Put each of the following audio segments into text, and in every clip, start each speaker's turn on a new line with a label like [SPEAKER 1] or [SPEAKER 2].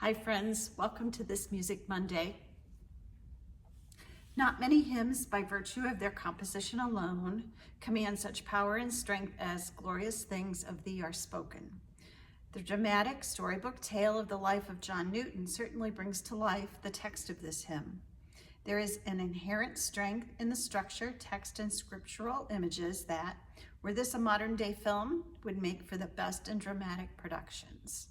[SPEAKER 1] Hi friends, welcome to this Music Monday. Not many hymns, by virtue of their composition alone, command such power and strength as Glorious Things of Thee Are Spoken. The dramatic storybook tale of the life of John Newton certainly brings to life the text of this hymn. There is an inherent strength in the structure, text, and scriptural images that, were this a modern-day film, would make for the best in dramatic productions.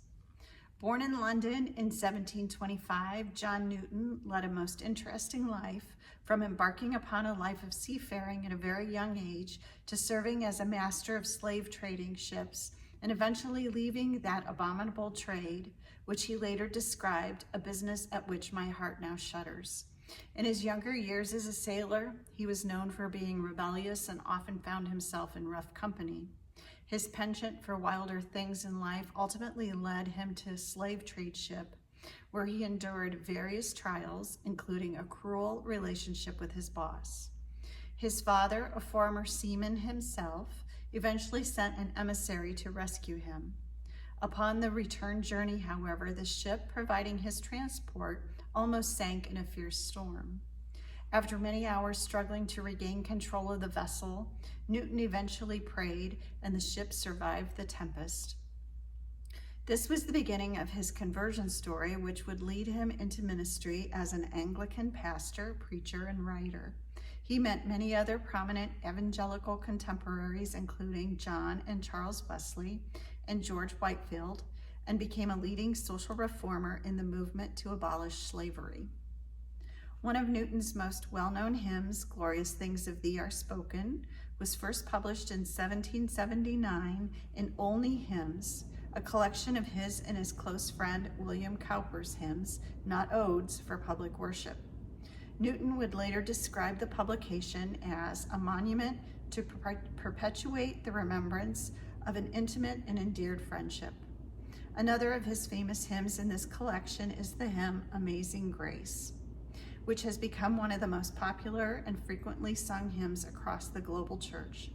[SPEAKER 1] Born in London in 1725, John Newton led a most interesting life, from embarking upon a life of seafaring at a very young age to serving as a master of slave trading ships, and eventually leaving that abominable trade, which he later described, a business at which my heart now shudders. In his younger years as a sailor, he was known for being rebellious and often found himself in rough company. His penchant for wilder things in life ultimately led him to a slave trade ship, where he endured various trials, including a cruel relationship with his boss. His father, a former seaman himself, eventually sent an emissary to rescue him. Upon the return journey, however, the ship providing his transport almost sank in a fierce storm. After many hours struggling to regain control of the vessel, Newton eventually prayed, and the ship survived the tempest. This was the beginning of his conversion story, which would lead him into ministry as an Anglican pastor, preacher, and writer. He met many other prominent evangelical contemporaries, including John and Charles Wesley and George Whitefield, and became a leading social reformer in the movement to abolish slavery. One of Newton's most well-known hymns, Glorious Things of Thee Are Spoken, was first published in 1779 in Olney Hymns, a collection of his and his close friend William Cowper's hymns, not odes, for public worship. Newton would later describe the publication as a monument to perpetuate the remembrance of an intimate and endeared friendship. Another of his famous hymns in this collection is the hymn Amazing Grace, which has become one of the most popular and frequently sung hymns across the global church.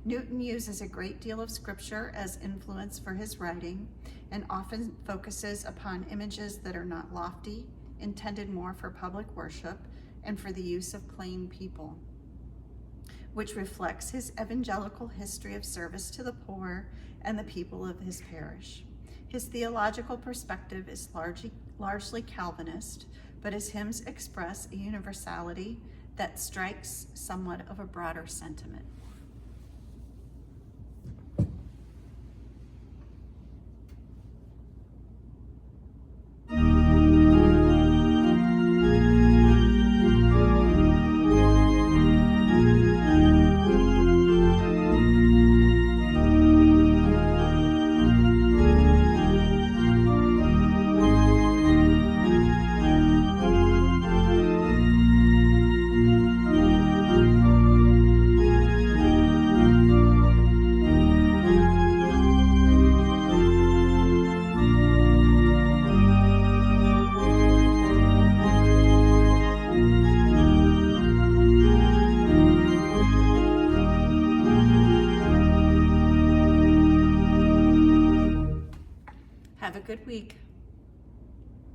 [SPEAKER 1] Newton uses a great deal of scripture as influence for his writing and often focuses upon images that are not lofty, intended more for public worship and for the use of plain people, which reflects his evangelical history of service to the poor and the people of his parish. His theological perspective is largely Calvinist, but his hymns express a universality that strikes somewhat of a broader sentiment. Have a good week.